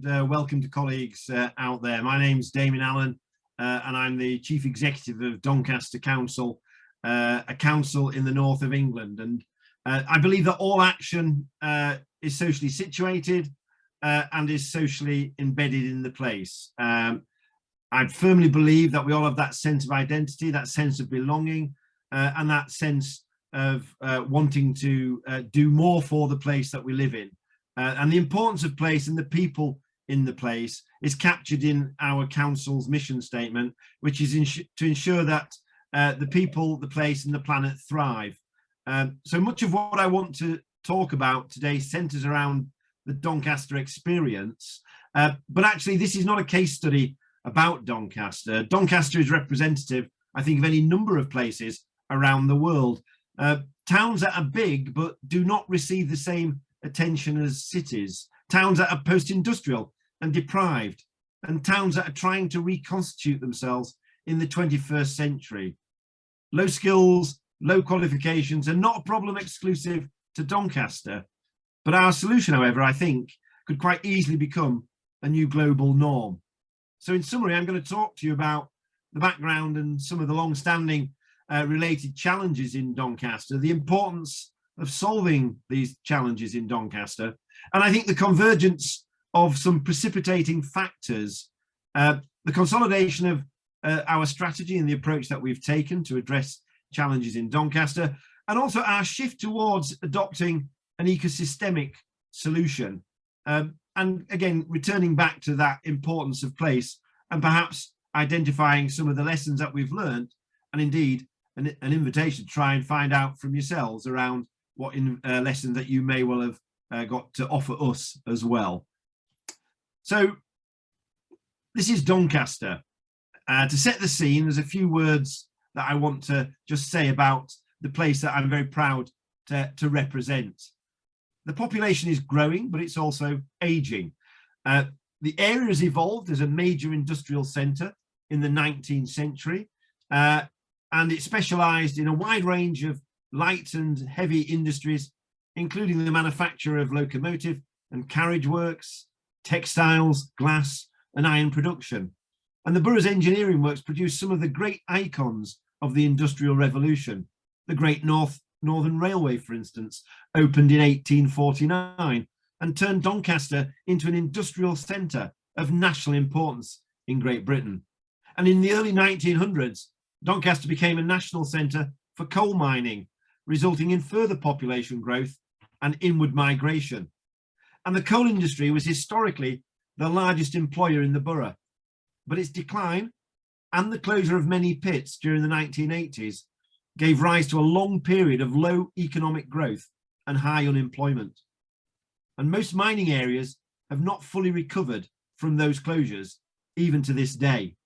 welcome to colleagues out there. My name's Damian Allen and I'm the Chief Executive of Doncaster Council, a council in the north of England. And I believe that all action is socially situated and is socially embedded in the place. I firmly believe that we all have that sense of identity, that sense of belonging, and that sense of wanting to do more for the place that we live in. And the importance of place and the people in the place is captured in our council's mission statement, which is to ensure that the people, the place and the planet thrive. So much of what I want to talk about today centres around the Doncaster experience, but actually this is not a case study about Doncaster. Doncaster is representative, I think, of any number of places around the world. Towns that are big but do not receive the same attention as cities, towns that are post-industrial and deprived, and towns that are trying to reconstitute themselves in the 21st century. Low skills, low qualifications are not a problem exclusive to Doncaster, but our solution, however, I think could quite easily become a new global norm. So in summary, I'm going to talk to you about the background and some of the long-standing related challenges in Doncaster, the importance of solving these challenges in Doncaster, and I think the convergence of some precipitating factors, the consolidation of our strategy and the approach that we've taken to address challenges in Doncaster, and also our shift towards adopting an ecosystemic solution, and again returning back to that importance of place and perhaps identifying some of the lessons that we've learned, and indeed an invitation to try and find out from yourselves around what lessons that you may well have got to offer us as well. So this is Doncaster. To set the scene, there's a few words that I want to just say about the place that I'm very proud to represent. The population is growing, but it's also aging. The area has evolved as a major industrial centre in the 19th century, and it specialised in a wide range of light and heavy industries, including the manufacture of locomotive and carriage works, textiles, glass and iron production. And the borough's engineering works produced some of the great icons of the Industrial Revolution. The Great Northern Railway, for instance, opened in 1849 and turned Doncaster into an industrial centre of national importance in Great Britain. And in the early 1900s, Doncaster became a national centre for coal mining, resulting in further population growth and inward migration. And the coal industry was historically the largest employer in the borough, but its decline and the closure of many pits during the 1980s gave rise to a long period of low economic growth and high unemployment. And most mining areas have not fully recovered from those closures, even to this day.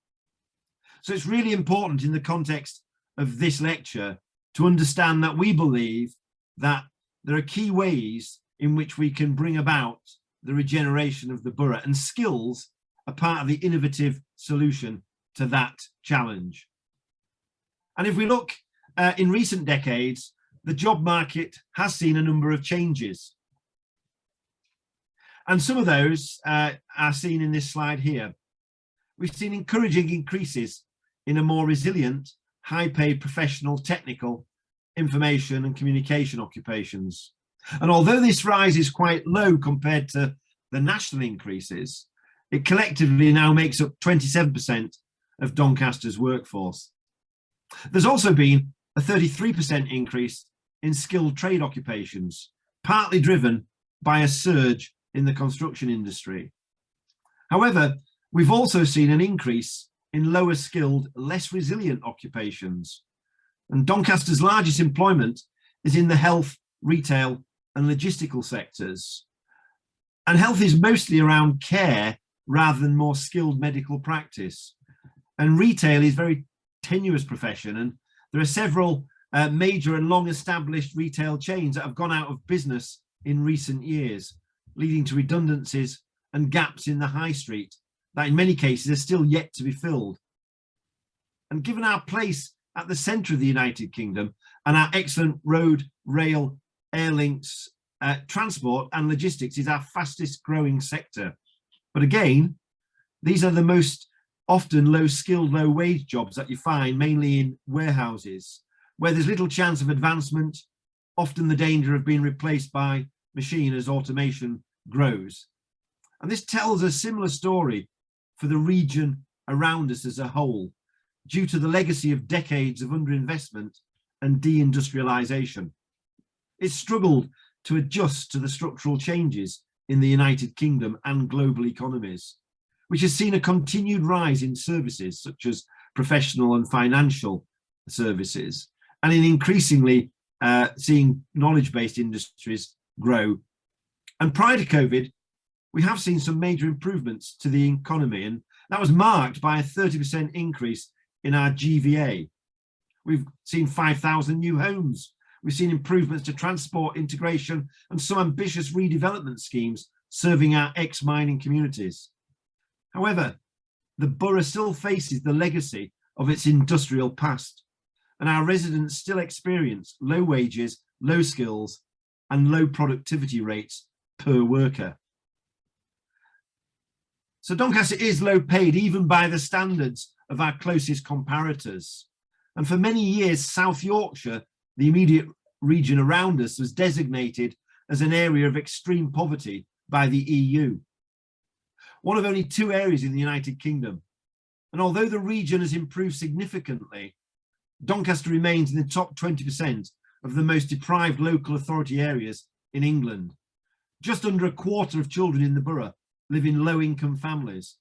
So it's really important in the context of this lecture to understand that we believe that there are key ways in which we can bring about the regeneration of the borough, and skills are part of the innovative solution to that challenge. And if we look in recent decades, the job market has seen a number of changes. And some of those are seen in this slide here. We've seen encouraging increases in a more resilient, high-paid professional, technical, information and communication occupations. And although this rise is quite low compared to the national increases, it collectively now makes up 27% of Doncaster's workforce. There's also been a 33% increase in skilled trade occupations, partly driven by a surge in the construction industry. However, we've also seen an increase in lower skilled, less resilient occupations. And Doncaster's largest employment is in the health, retail and logistical sectors. And health is mostly around care rather than more skilled medical practice. And retail is a very tenuous profession, and there are several major and long established retail chains that have gone out of business in recent years, leading to redundancies and gaps in the high street that in many cases are still yet to be filled. And given our place at the centre of the United Kingdom and our excellent road, rail, air links, transport and logistics is our fastest growing sector. But again, these are the most often low-skilled, low-wage jobs that you find mainly in warehouses, where there's little chance of advancement, often the danger of being replaced by machine as automation grows. And this tells a similar story for the region around us as a whole, due to the legacy of decades of underinvestment and deindustrialization. It struggled to adjust to the structural changes in the United Kingdom and global economies, which has seen a continued rise in services such as professional and financial services, and in increasingly seeing knowledge-based industries grow. And prior to COVID, we have seen some major improvements to the economy, and that was marked by a 30% increase in our GVA. We've seen 5,000 new homes. We've seen improvements to transport integration and some ambitious redevelopment schemes serving our ex-mining communities. However, the borough still faces the legacy of its industrial past, and our residents still experience low wages, low skills, and low productivity rates per worker. So Doncaster is low paid even by the standards of our closest comparators. And for many years, South Yorkshire, the immediate region around us, was designated as an area of extreme poverty by the EU, one of only 2 areas in the United Kingdom. And although the region has improved significantly, Doncaster remains in the top 20% of the most deprived local authority areas in England. Just under a quarter of children in the borough live in low-income families.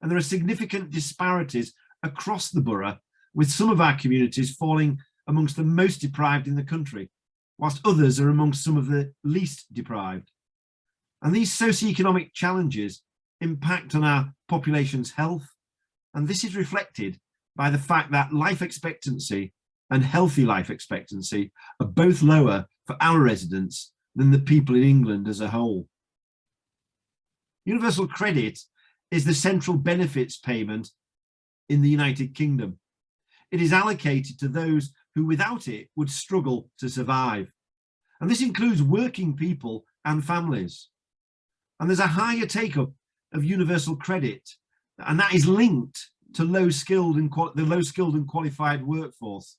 And there are significant disparities across the borough, with some of our communities falling amongst the most deprived in the country, whilst others are amongst some of the least deprived. And these socioeconomic challenges impact on our population's health, and this is reflected by the fact that life expectancy and healthy life expectancy are both lower for our residents than the people in England as a whole. Universal credit is the central benefits payment in the United Kingdom. It is allocated to those who without it would struggle to survive. And this includes working people and families. And there's a higher take-up of universal credit, and that is linked to the low skilled and qualified workforce.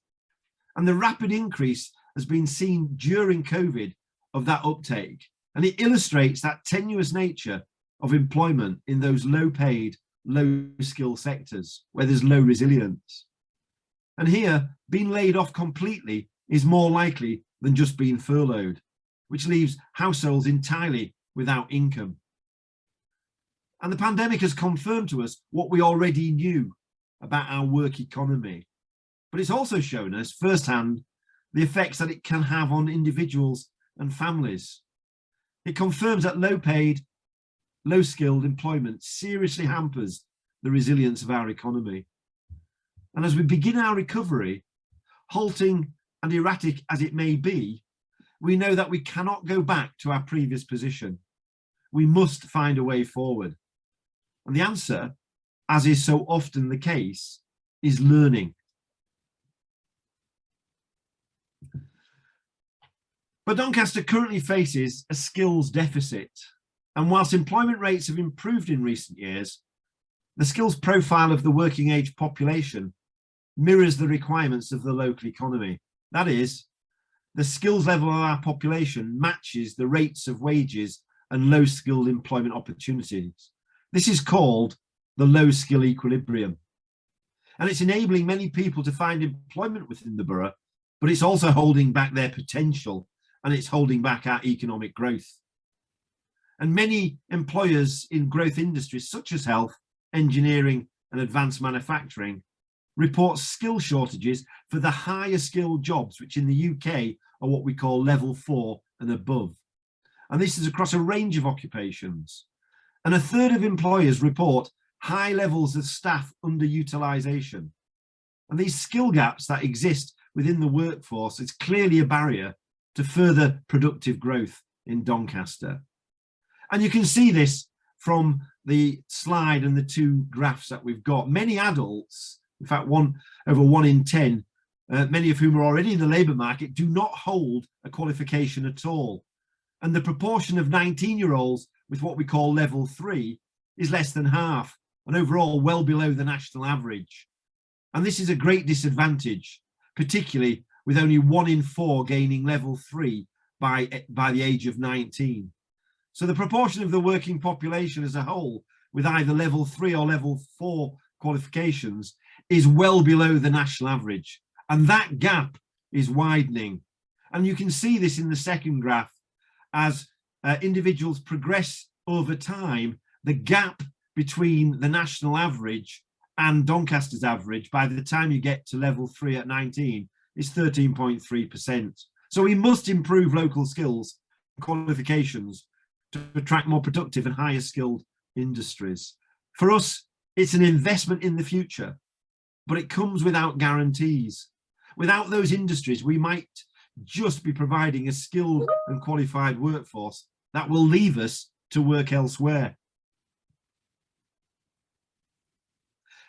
And the rapid increase has been seen during COVID of that uptake. And it illustrates that tenuous nature of employment in those low paid, low skill sectors where there's low resilience. And here, being laid off completely is more likely than just being furloughed, which leaves households entirely without income. And the pandemic has confirmed to us what we already knew about our work economy, but it's also shown us firsthand the effects that it can have on individuals and families. It confirms that low paid, low skilled employment seriously hampers the resilience of our economy. And as we begin our recovery, halting and erratic as it may be, we know that we cannot go back to our previous position. We must find a way forward. And the answer, as is so often the case, is learning. But Doncaster currently faces a skills deficit. And whilst employment rates have improved in recent years, the skills profile of the working age population mirrors the requirements of the local economy. That is, the skills level of our population matches the rates of wages and low skilled employment opportunities. This is called the low skill equilibrium. And it's enabling many people to find employment within the borough, but it's also holding back their potential, and it's holding back our economic growth. And many employers in growth industries such as health, engineering and advanced manufacturing report skill shortages for the higher skilled jobs, which in the UK are what we call level 4 and above. And this is across a range of occupations. And a third of employers report high levels of staff underutilisation. And these skill gaps that exist within the workforce is clearly a barrier to further productive growth in Doncaster. And you can see this from the slide and the 2 graphs that we've got. Many adults, in fact, over 1 in 10, many of whom are already in the labour market, do not hold a qualification at all. And the proportion of 19-year-olds with what we call level 3 is less than half, and overall well below the national average. And this is a great disadvantage, particularly with only 1 in 4 gaining level 3 by the age of 19. So the proportion of the working population as a whole with either level 3 or level 4 qualifications is well below the national average. And that gap is widening. And you can see this in the second graph. As individuals progress over time, the gap between the national average and Doncaster's average by the time you get to level 3 at 19 is 13.3%. So we must improve local skills and qualifications to attract more productive and higher skilled industries. For us, it's an investment in the future, but it comes without guarantees. Without those industries, we might just be providing a skilled and qualified workforce that will leave us to work elsewhere.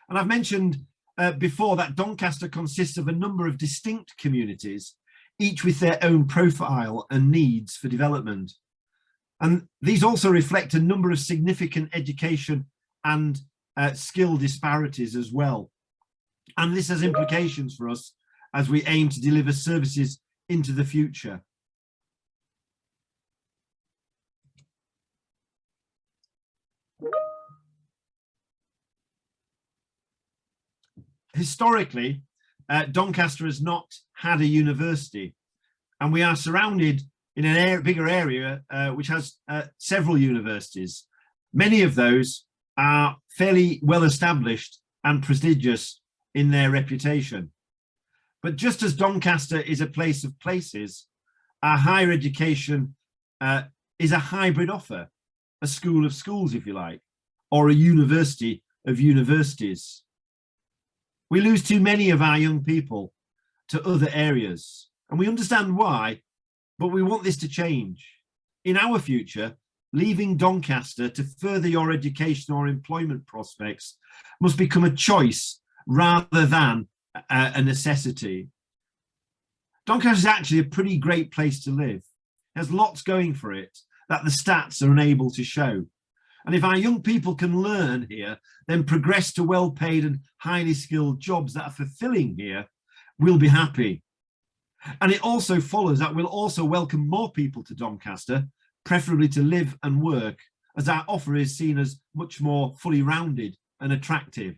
And I've mentioned before that Doncaster consists of a number of distinct communities, each with their own profile and needs for development. And these also reflect a number of significant education and skill disparities as well. And this has implications for us as we aim to deliver services into the future. Historically, Doncaster has not had a university, and we are surrounded in a bigger area which has several universities. Many of those are fairly well established and prestigious in their reputation. But just as Doncaster is a place of places, our higher education is a hybrid offer, a school of schools, if you like, or a university of universities. We lose too many of our young people to other areas, and we understand why, but we want this to change. In our future, leaving Doncaster to further your education or employment prospects must become a choice rather than a necessity. Doncaster is actually a pretty great place to live. It has lots going for it that the stats are unable to show. And if our young people can learn here, then progress to well-paid and highly skilled jobs that are fulfilling here, we'll be happy. And it also follows that we'll also welcome more people to Doncaster, preferably to live and work, as our offer is seen as much more fully rounded and attractive.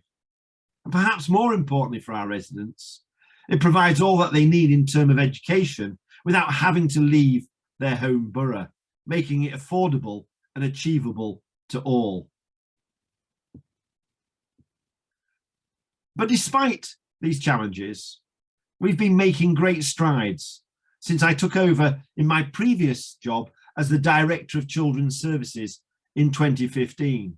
And perhaps more importantly for our residents, it provides all that they need in terms of education without having to leave their home borough, making it affordable and achievable to all. But despite these challenges, we've been making great strides since I took over in my previous job as the Director of Children's Services in 2015.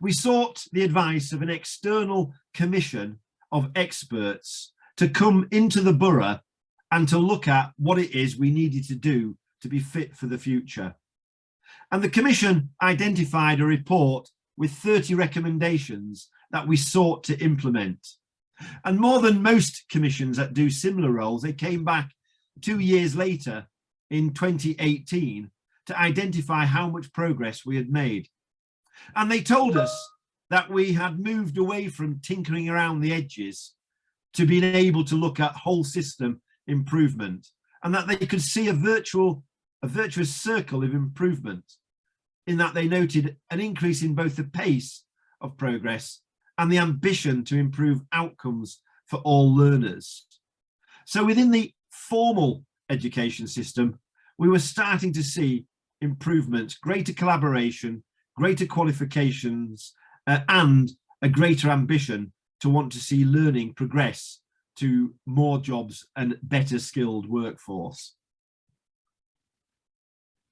We sought the advice of an external commission of experts to come into the borough and to look at what it is we needed to do to be fit for the future. And the commission identified a report with 30 recommendations that we sought to implement. And more than most commissions that do similar roles, they came back 2 years later in 2018 to identify how much progress we had made. And they told us that we had moved away from tinkering around the edges to being able to look at whole system improvement, and that they could see a virtuous circle of improvement, in that they noted an increase in both the pace of progress and the ambition to improve outcomes for all learners. So within the formal education system, we were starting to see improvements, greater collaboration, greater qualifications, and a greater ambition to want to see learning progress to more jobs and better skilled workforce.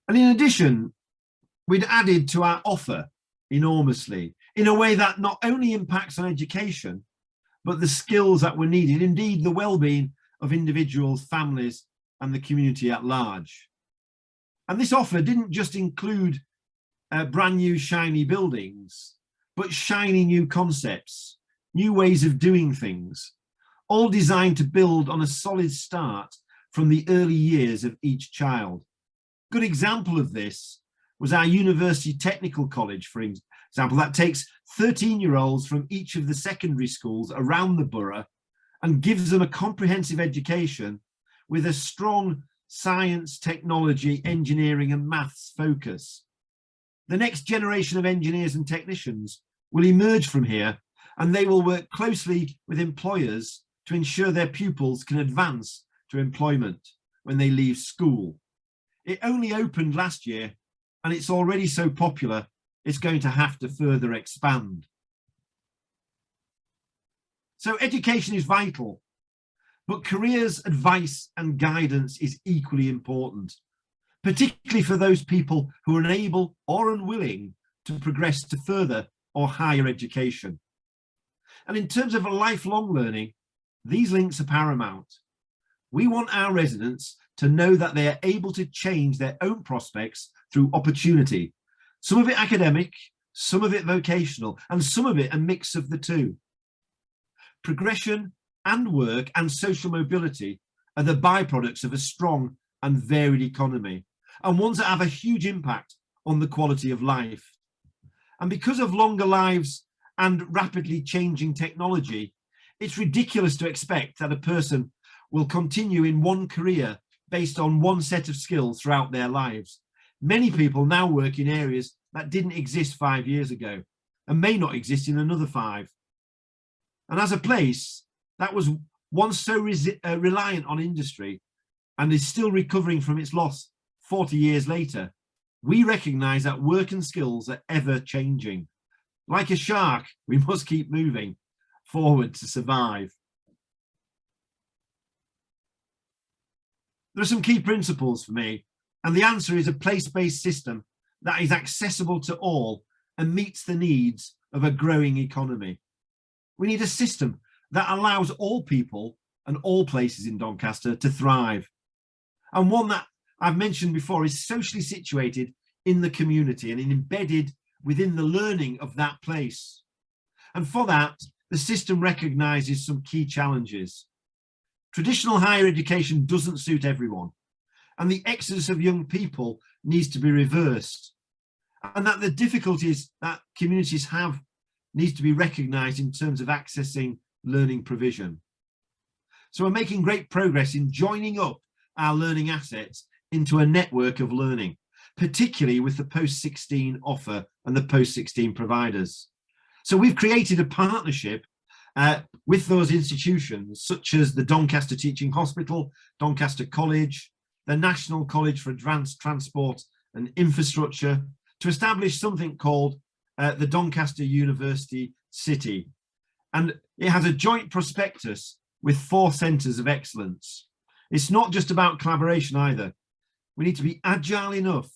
And in addition, we'd added to our offer enormously in a way that not only impacts on education, but the skills that were needed, indeed the well-being of individuals, families, and the community at large. And this offer didn't just include brand new shiny buildings, but shiny new concepts, new ways of doing things, all designed to build on a solid start from the early years of each child. Good example of this was our University Technical College, for example, that takes 13-year-olds from each of the secondary schools around the borough and gives them a comprehensive education with a strong science, technology, engineering and maths focus. The next generation of engineers and technicians will emerge from here, and they will work closely with employers to ensure their pupils can advance to employment when they leave school. It only opened last year, and it's already so popular, it's going to have to further expand. So education is vital, but careers advice and guidance is equally important, particularly for those people who are unable or unwilling to progress to further or higher education. And in terms of lifelong learning, these links are paramount. We want our residents to know that they are able to change their own prospects through opportunity, some of it academic, some of it vocational, and some of it a mix of the two. Progression and work and social mobility are the byproducts of a strong and varied economy, and ones that have a huge impact on the quality of life. And because of longer lives and rapidly changing technology, it's ridiculous to expect that a person will continue in one career based on one set of skills throughout their lives. Many people now work in areas that didn't exist 5 years ago and may not exist in another 5. And as a place that was once so reliant on industry and is still recovering from its loss 40 years later, we recognise that work and skills are ever changing. Like a shark, we must keep moving forward to survive. There are some key principles for me, and the answer is a place-based system that is accessible to all and meets the needs of a growing economy. We need a system that allows all people and all places in Doncaster to thrive, and one that I've mentioned before is socially situated in the community and embedded within the learning of that place. And for that, the system recognises some key challenges. Traditional higher education doesn't suit everyone, and the exodus of young people needs to be reversed, and that the difficulties that communities have needs to be recognised in terms of accessing learning provision. So we're making great progress in joining up our learning assets into a network of learning, particularly with the post-16 offer and the post-16 providers. So we've created a partnership with those institutions such as the Doncaster Teaching Hospital, Doncaster College, the National College for Advanced Transport and Infrastructure, to establish something called the Doncaster University City. And it has a joint prospectus with 4 centres of excellence. It's not just about collaboration either. We need to be agile enough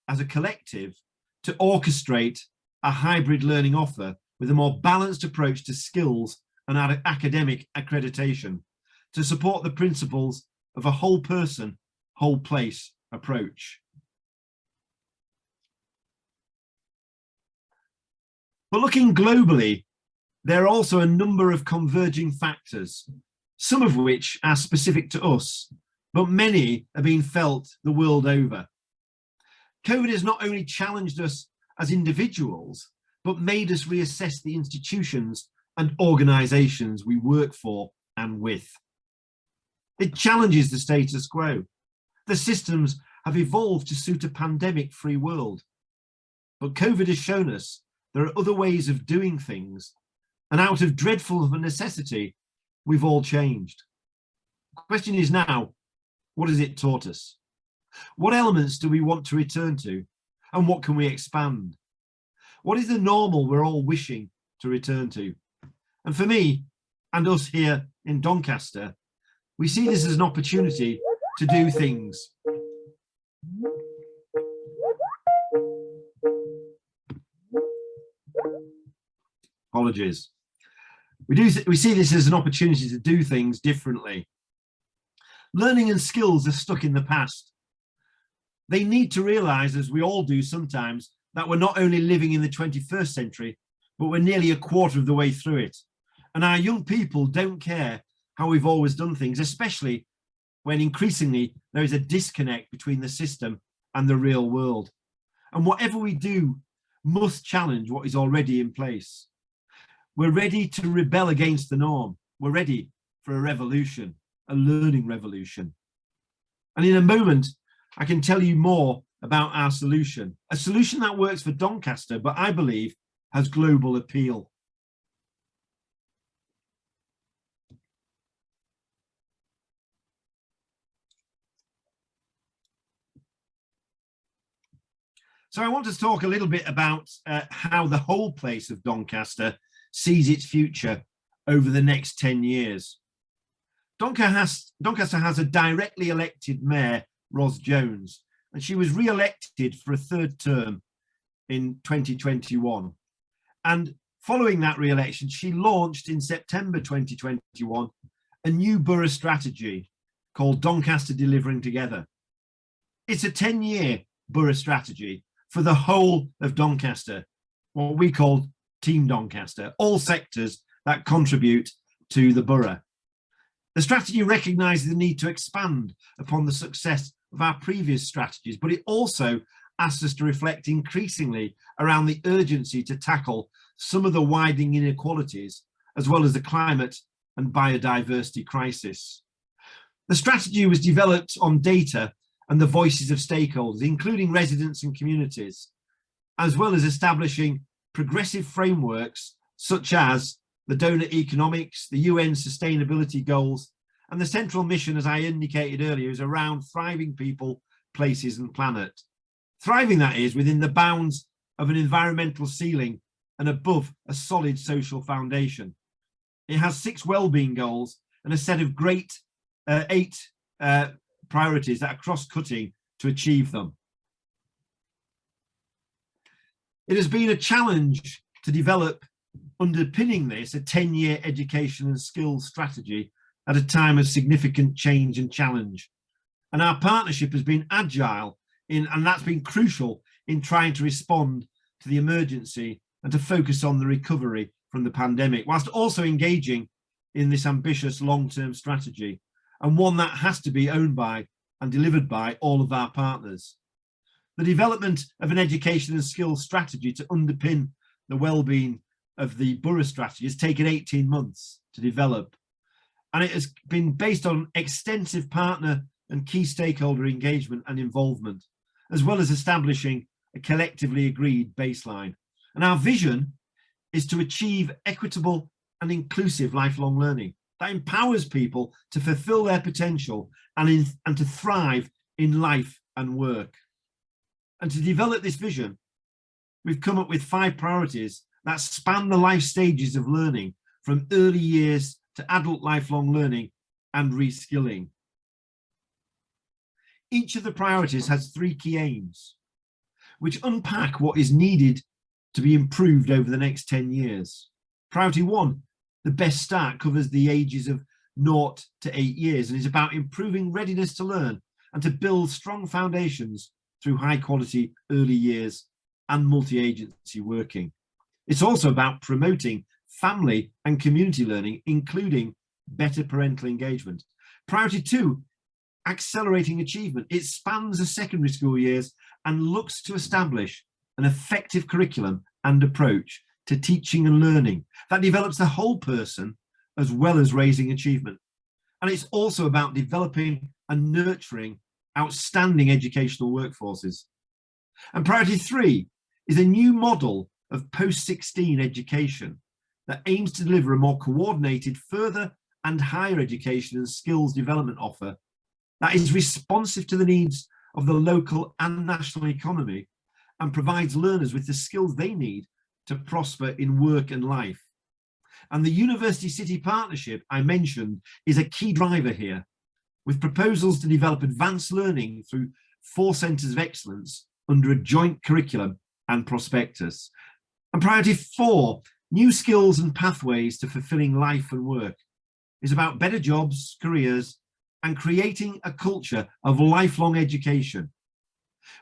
as a collective to orchestrate a hybrid learning offer with a more balanced approach to skills and academic accreditation to support the principles of a whole person, whole place approach. But looking globally, there are also a number of converging factors, some of which are specific to us, but many are being felt the world over. COVID has not only challenged us as individuals, but made us reassess the institutions and organisations we work for and with. It challenges the status quo. The systems have evolved to suit a pandemic-free world. But COVID has shown us there are other ways of doing things, and out of dreadful necessity, we've all changed. The question is now, what has it taught us? What elements do we want to return to, and what can we expand? What is the normal we're all wishing to return to? And for me, and us here in Doncaster, we see this as an opportunity to do things. Apologies. We see this as an opportunity to do things differently. Learning and skills are stuck in the past. They need to realise, as we all do sometimes, that we're not only living in the 21st century, but we're nearly a quarter of the way through it. And our young people don't care how we've always done things, especially when increasingly there is a disconnect between the system and the real world. And whatever we do must challenge what is already in place. We're ready to rebel against the norm. We're ready for a revolution, a learning revolution. And in a moment, I can tell you more about our solution, a solution that works for Doncaster, but I believe has global appeal. So I want to talk a little bit about how the whole place of Doncaster sees its future over the next 10 years. Doncaster has a directly elected mayor, Ros Jones, and she was re-elected for a third term in 2021. And following that re-election, she launched in September 2021 a new borough strategy called Doncaster Delivering Together. It's a 10-year borough strategy for the whole of Doncaster, what we call Team Doncaster, all sectors that contribute to the borough. The strategy recognises the need to expand upon the success of our previous strategies, but it also asks us to reflect increasingly around the urgency to tackle some of the widening inequalities, as well as the climate and biodiversity crisis. The strategy was developed on data and the voices of stakeholders, including residents and communities, as well as establishing progressive frameworks such as the donor economics, the UN sustainability goals, and the central mission, as I indicated earlier, is around thriving people, places and planet. Thriving, that is, within the bounds of an environmental ceiling and above a solid social foundation. It has 6 wellbeing goals and a set of great 8 priorities that are cross-cutting to achieve them. It has been a challenge to develop, underpinning this, a 10-year education and skills strategy at a time of significant change and challenge. And our partnership has been agile and that's been crucial in trying to respond to the emergency and to focus on the recovery from the pandemic, whilst also engaging in this ambitious long-term strategy, and one that has to be owned by and delivered by all of our partners. The development of an education and skills strategy to underpin the well-being of the borough strategy has taken 18 months to develop, and it has been based on extensive partner and key stakeholder engagement and involvement, as well as establishing a collectively agreed baseline. And our vision is to achieve equitable and inclusive lifelong learning that empowers people to fulfill their potential and to thrive in life and work. And to develop this vision, we've come up with 5 priorities that span the life stages of learning, from early years to adult lifelong learning and reskilling. Each of the priorities has 3 key aims, which unpack what is needed to be improved over the next 10 years. Priority 1, the best start, covers the ages of 0 to 8 years and is about improving readiness to learn and to build strong foundations through high quality early years and multi-agency working. It's also about promoting family and community learning, including better parental engagement. Priority 2, accelerating achievement. It spans the secondary school years and looks to establish an effective curriculum and approach to teaching and learning that develops the whole person as well as raising achievement. And it's also about developing and nurturing outstanding educational workforces. And priority 3 is a new model of post-16 education that aims to deliver a more coordinated further and higher education and skills development offer that is responsive to the needs of the local and national economy and provides learners with the skills they need to prosper in work and life. And the University City Partnership I mentioned is a key driver here, with proposals to develop advanced learning through 4 centres of excellence under a joint curriculum and prospectus. And priority 4, new skills and pathways to fulfilling life and work, is about better jobs, careers, and creating a culture of lifelong education.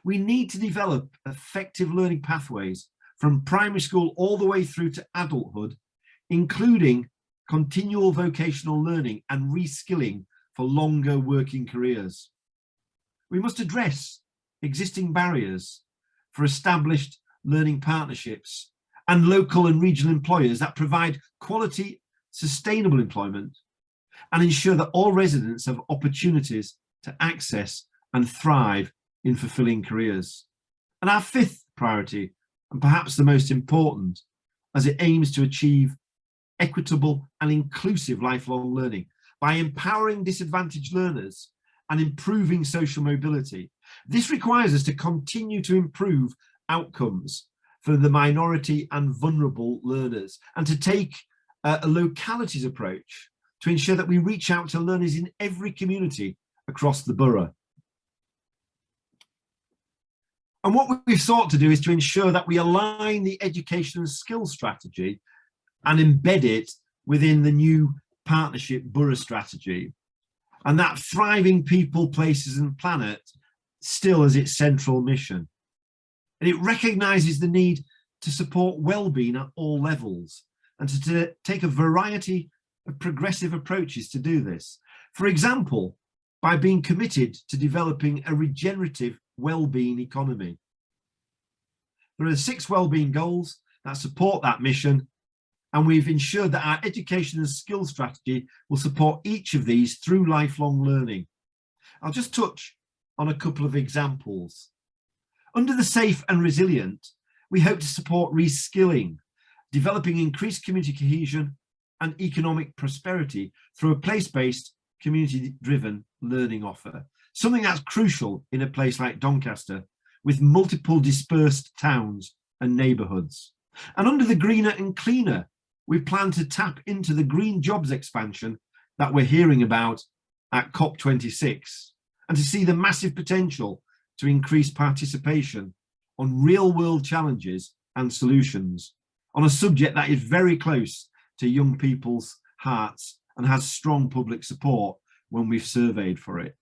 We need to develop effective learning pathways from primary school all the way through to adulthood, including continual vocational learning and reskilling for longer working careers. We must address existing barriers for established learning partnerships and local and regional employers that provide quality, sustainable employment and ensure that all residents have opportunities to access and thrive in fulfilling careers. And our fifth priority, and perhaps the most important, as it aims to achieve equitable and inclusive lifelong learning by empowering disadvantaged learners and improving social mobility. This requires us to continue to improve outcomes for the minority and vulnerable learners and to take a localities approach to ensure that we reach out to learners in every community across the borough. And what we've sought to do is to ensure that we align the education and skills strategy and embed it within the new partnership borough strategy, and that thriving people, places and planet still as its central mission. And it recognises the need to support well-being at all levels and to take a variety of progressive approaches to do this. For example, by being committed to developing a regenerative well-being economy. There are 6 well-being goals that support that mission, and we've ensured that our education and skills strategy will support each of these through lifelong learning. I'll just touch on a couple of examples. Under the safe and resilient, we hope to support reskilling, developing increased community cohesion and economic prosperity through a place-based, community-driven learning offer, something that's crucial in a place like Doncaster with multiple dispersed towns and neighbourhoods. And under the greener and cleaner, we plan to tap into the green jobs expansion that we're hearing about at COP26 and to see the massive potential to increase participation on real-world challenges and solutions on a subject that is very close to young people's hearts and has strong public support when we've surveyed for it.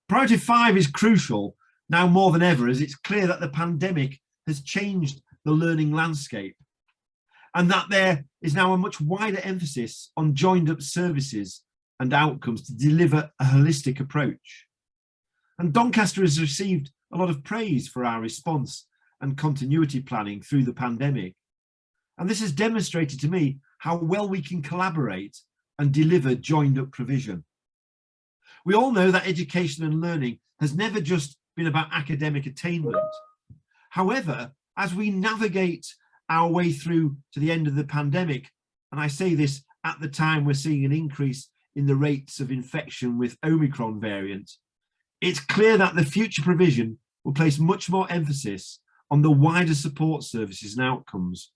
Priority 5 is crucial now more than ever, as it's clear that the pandemic has changed the learning landscape and that there is now a much wider emphasis on joined up services and outcomes to deliver a holistic approach. And Doncaster has received a lot of praise for our response and continuity planning through the pandemic. And this has demonstrated to me how well we can collaborate and deliver joined up provision. We all know that education and learning has never just been about academic attainment. However, as we navigate our way through to the end of the pandemic, and I say this at the time we're seeing an increase in the rates of infection with Omicron variant, it's clear that the future provision will place much more emphasis on the wider support services and outcomes,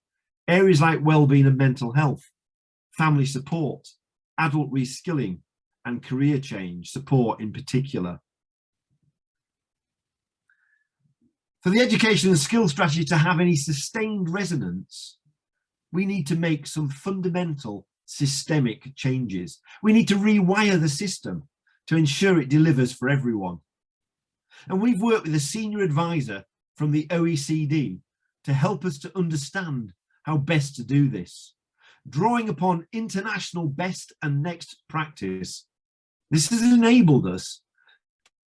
areas like wellbeing and mental health, family support, adult reskilling, and career change support in particular. For the education and skills strategy to have any sustained resonance, we need to make some fundamental systemic changes. We need to rewire the system to ensure it delivers for everyone. And we've worked with a senior advisor from the OECD to help us to understand how best to do this. Drawing upon international best and next practice, this has enabled us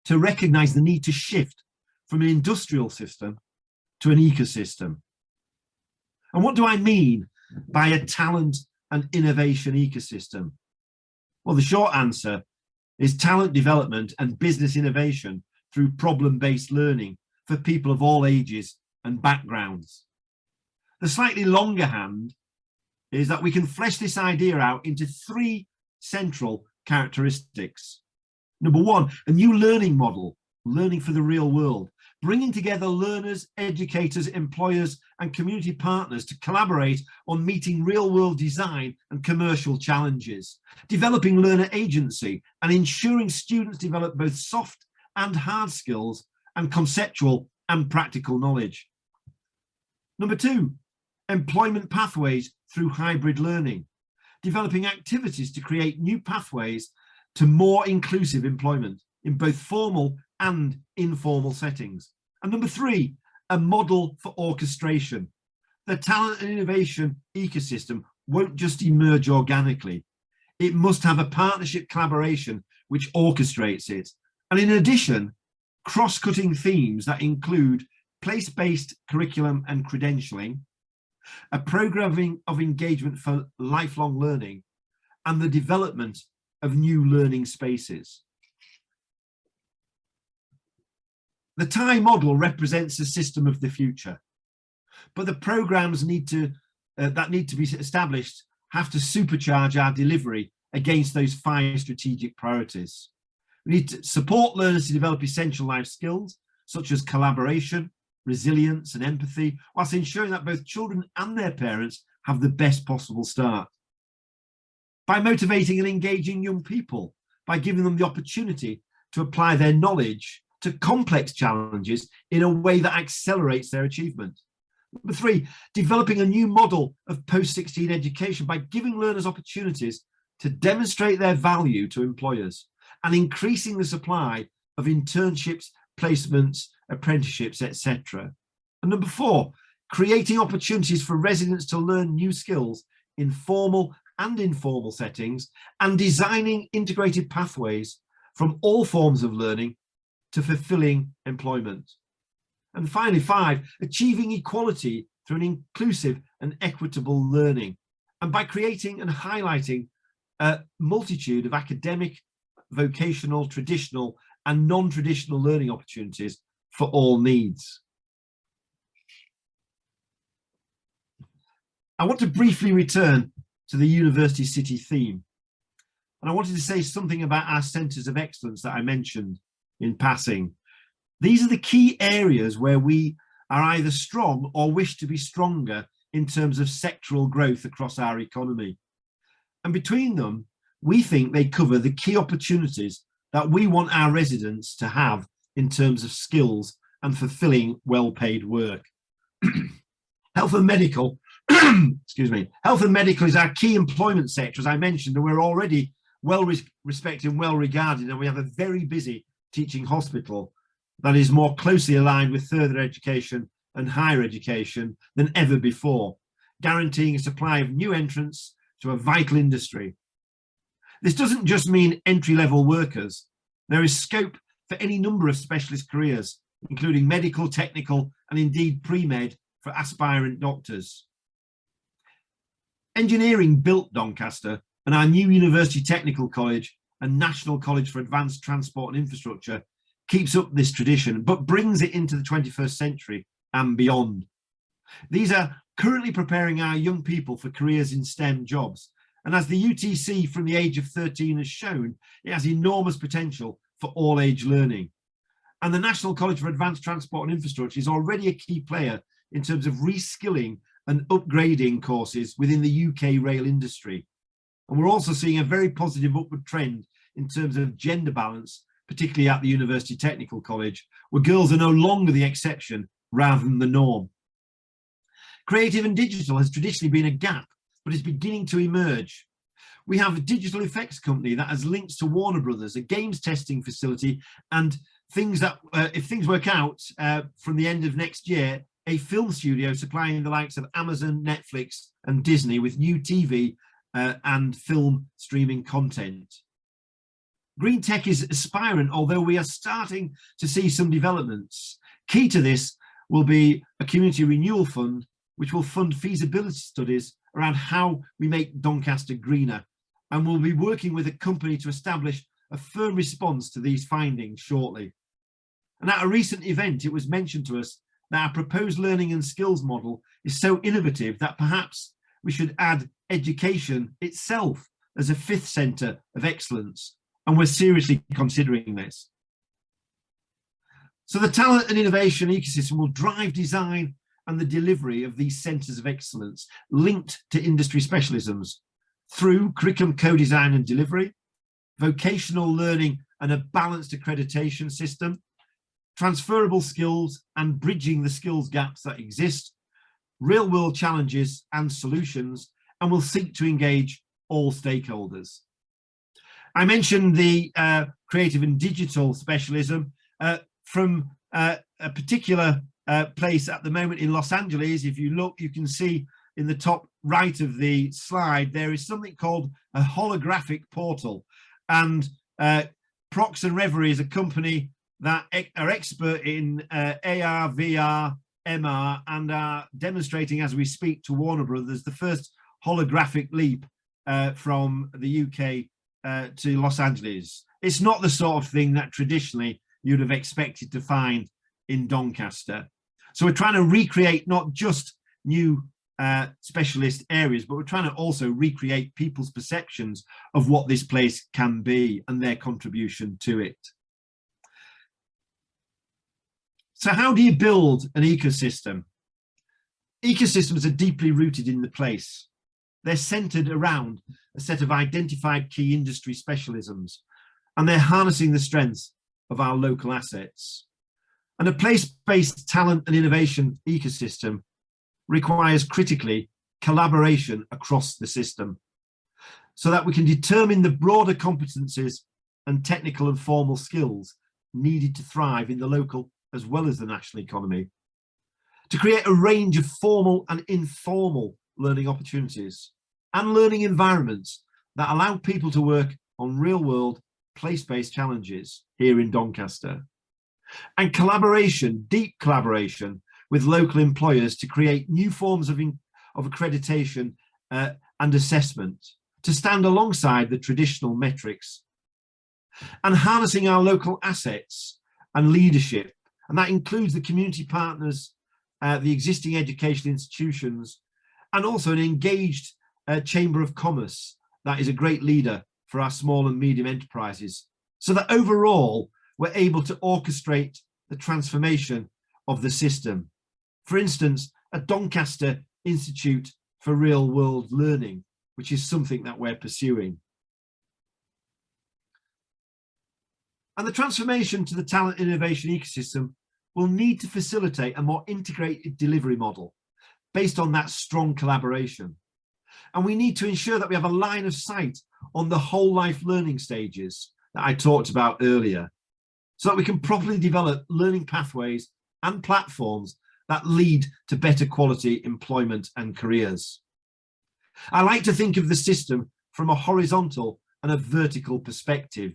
to recognise the need to shift from an industrial system to an ecosystem. And what do I mean by a talent and innovation ecosystem? Well, the short answer is talent development and business innovation through problem-based learning for people of all ages and backgrounds. The slightly longer hand is that we can flesh this idea out into 3 central characteristics. Number 1, a new learning model, learning for the real world, bringing together learners, educators, employers and community partners to collaborate on meeting real-world design and commercial challenges, developing learner agency and ensuring students develop both soft and hard skills and conceptual and practical knowledge. Number 2, employment pathways through hybrid learning, developing activities to create new pathways to more inclusive employment in both formal and informal settings. And number 3, a model for orchestration. The talent and innovation ecosystem won't just emerge organically. It must have a partnership collaboration which orchestrates it. And in addition, cross-cutting themes that include place-based curriculum and credentialing, a programming of engagement for lifelong learning, and the development of new learning spaces. The T.L.E model represents a system of the future, but the programmes that need to be established have to supercharge our delivery against those 5 strategic priorities. We need to support learners to develop essential life skills, such as collaboration, resilience and empathy, whilst ensuring that both children and their parents have the best possible start. By motivating and engaging young people, by giving them the opportunity to apply their knowledge to complex challenges in a way that accelerates their achievement. Number 3, developing a new model of post-16 education by giving learners opportunities to demonstrate their value to employers and increasing the supply of internships, placements, apprenticeships, etc. And number 4, creating opportunities for residents to learn new skills in formal and informal settings and designing integrated pathways from all forms of learning to fulfilling employment. And finally, 5, achieving equality through an inclusive and equitable learning, and by creating and highlighting a multitude of academic, vocational, traditional and non-traditional learning opportunities for all needs. I want to briefly return to the University City theme, and I wanted to say something about our centres of excellence that I mentioned in passing. These are the key areas where we are either strong or wish to be stronger in terms of sectoral growth across our economy. And between them, we think they cover the key opportunities that we want our residents to have in terms of skills and fulfilling well-paid work. Health and medical, excuse me, health and medical is our key employment sector, as I mentioned, and we're already well respected and well regarded, and we have a very busy teaching hospital that is more closely aligned with further education and higher education than ever before, guaranteeing a supply of new entrants to a vital industry. This doesn't just mean entry-level workers. There is scope for any number of specialist careers, including medical, technical, and indeed pre-med for aspirant doctors. Engineering built Doncaster, and our new University Technical College and National College for Advanced Transport and Infrastructure keeps up this tradition, but brings it into the 21st century and beyond. These are currently preparing our young people for careers in STEM jobs. And as the UTC from the age of 13 has shown, it has enormous potential for all age learning. And the National College for Advanced Transport and Infrastructure is already a key player in terms of reskilling and upgrading courses within the UK rail industry. And we're also seeing a very positive upward trend in terms of gender balance, particularly at the University Technical College, where girls are no longer the exception rather than the norm. Creative and digital has traditionally been a gap, but is beginning to emerge. We have a digital effects company that has links to Warner Brothers, a games testing facility, and things that, if things work out from the end of next year, a film studio supplying the likes of Amazon, Netflix and Disney with new TV and film streaming content. Green tech is aspirant, although we are starting to see some developments. Key to this will be a community renewal fund, which will fund feasibility studies around how we make Doncaster greener. And we'll be working with a company to establish a firm response to these findings shortly. And at a recent event, it was mentioned to us that our proposed learning and skills model is so innovative that perhaps we should add education itself as a 5th centre of excellence. And we're seriously considering this. So the talent and innovation ecosystem will drive design and the delivery of these centres of excellence linked to industry specialisms through curriculum co-design and delivery, vocational learning and a balanced accreditation system, transferable skills and bridging the skills gaps that exist, real world challenges and solutions, and will seek to engage all stakeholders. I mentioned the creative and digital specialism from a particular place at the moment in Los Angeles. If you look, you can see in the top right of the slide, there is something called a holographic portal. And Prox and Reverie is a company that are expert in AR, VR, MR, and are demonstrating as we speak to Warner Brothers the first holographic leap from the UK to Los Angeles. It's not the sort of thing that traditionally you'd have expected to find in Doncaster. So we're trying to recreate not just new specialist areas, but we're trying to also recreate people's perceptions of what this place can be and their contribution to it. So how do you build an ecosystem? Ecosystems are deeply rooted in the place. They're centered around a set of identified key industry specialisms, and they're harnessing the strengths of our local assets. And a place-based talent and innovation ecosystem requires critically collaboration across the system so that we can determine the broader competencies and technical and formal skills needed to thrive in the local as well as the national economy, to create a range of formal and informal learning opportunities and learning environments that allow people to work on real-world place-based challenges here in Doncaster, and collaboration, deep collaboration with local employers to create new forms of accreditation and assessment to stand alongside the traditional metrics, and harnessing our local assets and leadership. And that includes the community partners, the existing educational institutions, and also an engaged Chamber of Commerce that is a great leader for our small and medium enterprises, so that overall we're able to orchestrate the transformation of the system. For instance, a Doncaster Institute for Real World Learning, which is something that we're pursuing. And the transformation to the talent innovation ecosystem will need to facilitate a more integrated delivery model based on that strong collaboration. And we need to ensure that we have a line of sight on the whole life learning stages that I talked about earlier, so that we can properly develop learning pathways and platforms that lead to better quality employment and careers. I like to think of the system from a horizontal and a vertical perspective.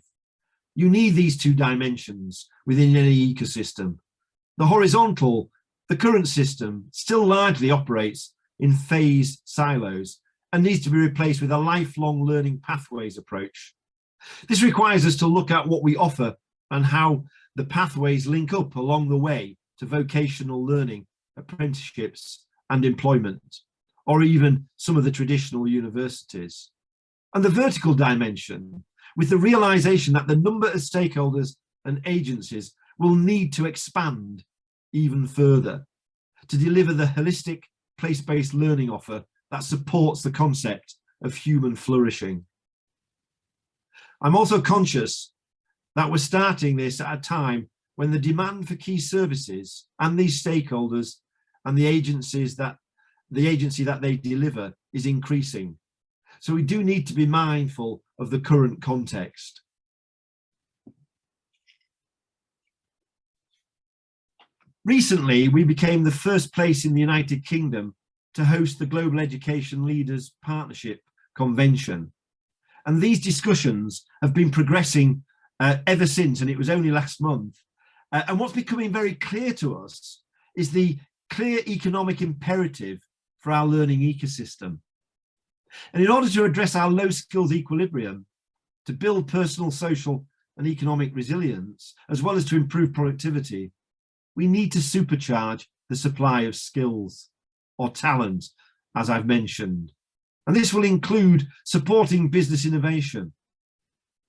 You need these two dimensions within any ecosystem. The horizontal, the current system, still largely operates in phased silos and needs to be replaced with a lifelong learning pathways approach. This requires us to look at what we offer and how the pathways link up along the way to vocational learning, apprenticeships and employment, or even some of the traditional universities. And the vertical dimension, with the realization that the number of stakeholders and agencies will need to expand even further to deliver the holistic place-based learning offer that supports the concept of human flourishing. I'm also conscious that we're starting this at a time when the demand for key services and these stakeholders and the agency that they deliver is increasing. So we do need to be mindful of the current context. Recently, we became the first place in the United Kingdom to host the Global Education Leaders Partnership Convention. And these discussions have been progressing ever since, and it was only last month. And what's becoming very clear to us is the clear economic imperative for our learning ecosystem. And in order to address our low skills equilibrium, to build personal, social and economic resilience, as well as to improve productivity, we need to supercharge the supply of skills or talent, as I've mentioned. And this will include supporting business innovation.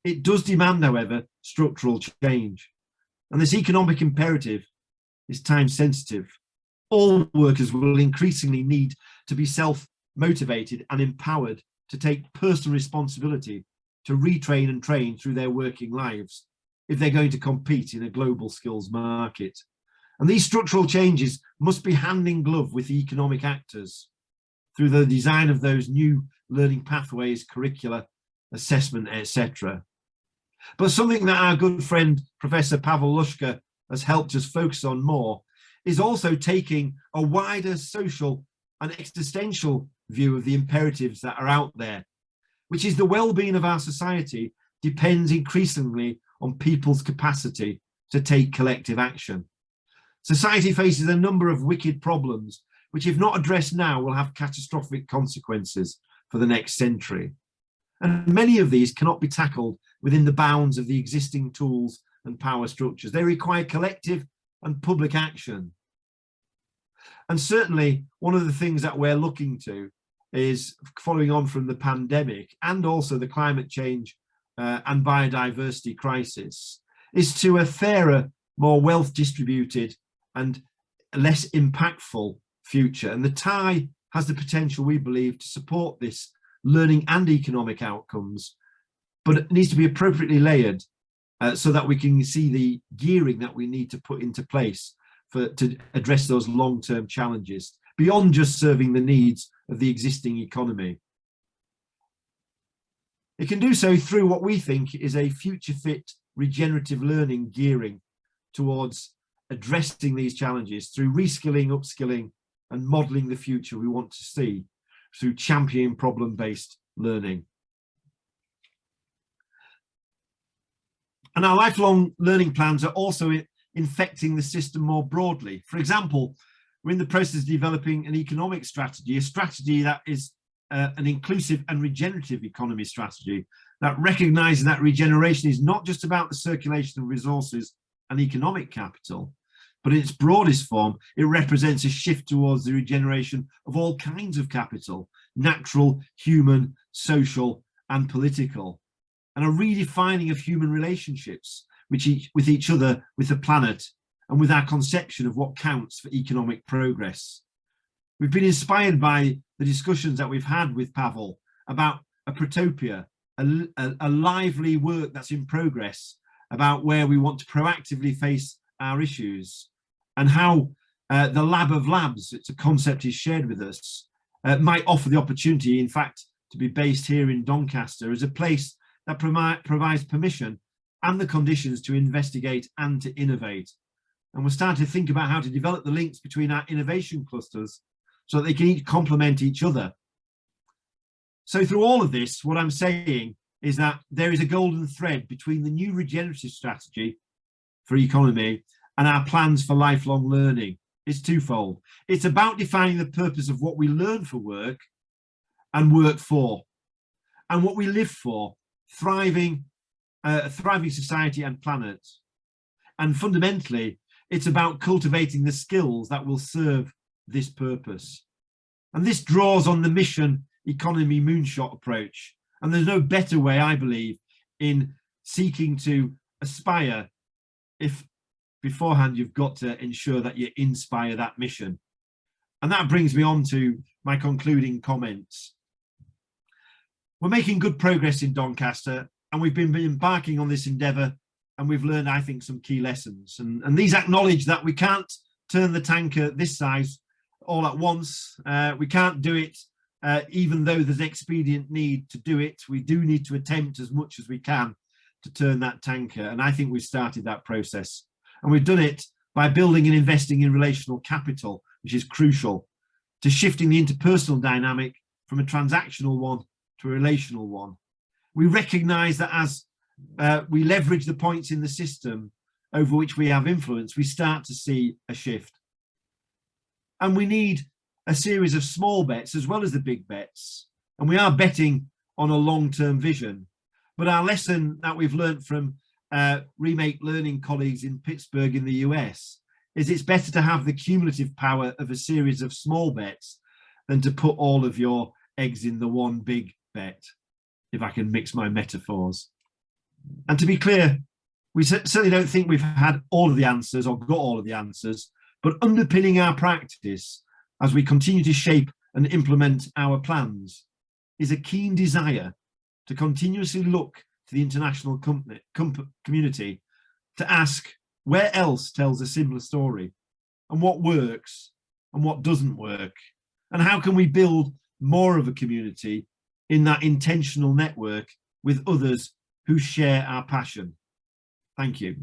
It does demand, however, structural change. And this economic imperative is time sensitive. All workers will increasingly need to be self-motivated and empowered to take personal responsibility to retrain and train through their working lives if they're going to compete in a global skills market. And these structural changes must be hand in glove with the economic actors through the design of those new learning pathways, curricula, assessment, etc. But something that our good friend, Professor Pavel Lushka, has helped us focus on more is also taking a wider social and existential view of the imperatives that are out there, which is the well-being of our society depends increasingly on people's capacity to take collective action. Society faces a number of wicked problems, which if not addressed now will have catastrophic consequences for the next century. And many of these cannot be tackled within the bounds of the existing tools and power structures. They require collective and public action. And certainly one of the things that we're looking to is, following on from the pandemic and also the climate change and biodiversity crisis, is to a fairer, more wealth distributed and less impactful future. And the TIE has the potential, we believe, to support this learning and economic outcomes, but it needs to be appropriately layered so that we can see the gearing that we need to put into place to address those long-term challenges beyond just serving the needs of the existing economy. It can do so through what we think is a future-fit regenerative learning gearing towards addressing these challenges through reskilling, upskilling, and modelling the future we want to see through championing problem-based learning. And our lifelong learning plans are also infecting the system more broadly. For example, we're in the process of developing an economic strategy, a strategy that is an inclusive and regenerative economy strategy that recognises that regeneration is not just about the circulation of resources and economic capital, but in its broadest form, it represents a shift towards the regeneration of all kinds of capital, natural, human, social, and political, and a redefining of human relationships with each other, with the planet, and with our conception of what counts for economic progress. We've been inspired by the discussions that we've had with Pavel about a protopia, a lively work that's in progress about where we want to proactively face our issues, and how the lab of labs, it's a concept he's shared with us, might offer the opportunity, in fact, to be based here in Doncaster as a place that provides permission and the conditions to investigate and to innovate. And we're starting to think about how to develop the links between our innovation clusters so that they can each complement each other. So through all of this, what I'm saying is that there is a golden thread between the new regenerative strategy for economy and our plans for lifelong learning. It's twofold. It's about defining the purpose of what we learn for work and work for, and what we live for, a thriving society and planet. And fundamentally, it's about cultivating the skills that will serve this purpose. And this draws on the mission economy moonshot approach. And there's no better way, I believe, in seeking to aspire if beforehand you've got to ensure that you inspire that mission. And that brings me on to my concluding comments. We're making good progress in Doncaster, and we've been embarking on this endeavour, and we've learned, I think, some key lessons. And these acknowledge that we can't turn the tanker this size all at once. We can't do it even though there's expedient need to do it. We do need to attempt as much as we can to turn that tanker. And I think we've started that process. And we've done it by building and investing in relational capital, which is crucial, to shifting the interpersonal dynamic from a transactional one to a relational one. We recognise that as we leverage the points in the system over which we have influence, we start to see a shift. And we need a series of small bets as well as the big bets. And we are betting on a long-term vision. But our lesson that we've learned from Remake Learning colleagues in Pittsburgh in the US is it's better to have the cumulative power of a series of small bets than to put all of your eggs in the one big bet, if I can mix my metaphors. And to be clear, we certainly don't think we've had all of the answers or got all of the answers, but underpinning our practice as we continue to shape and implement our plans is a keen desire to continuously look to the international community to ask where else tells a similar story, and what works and what doesn't work, and how can we build more of a community in that intentional network with others who share our passion. Thank you.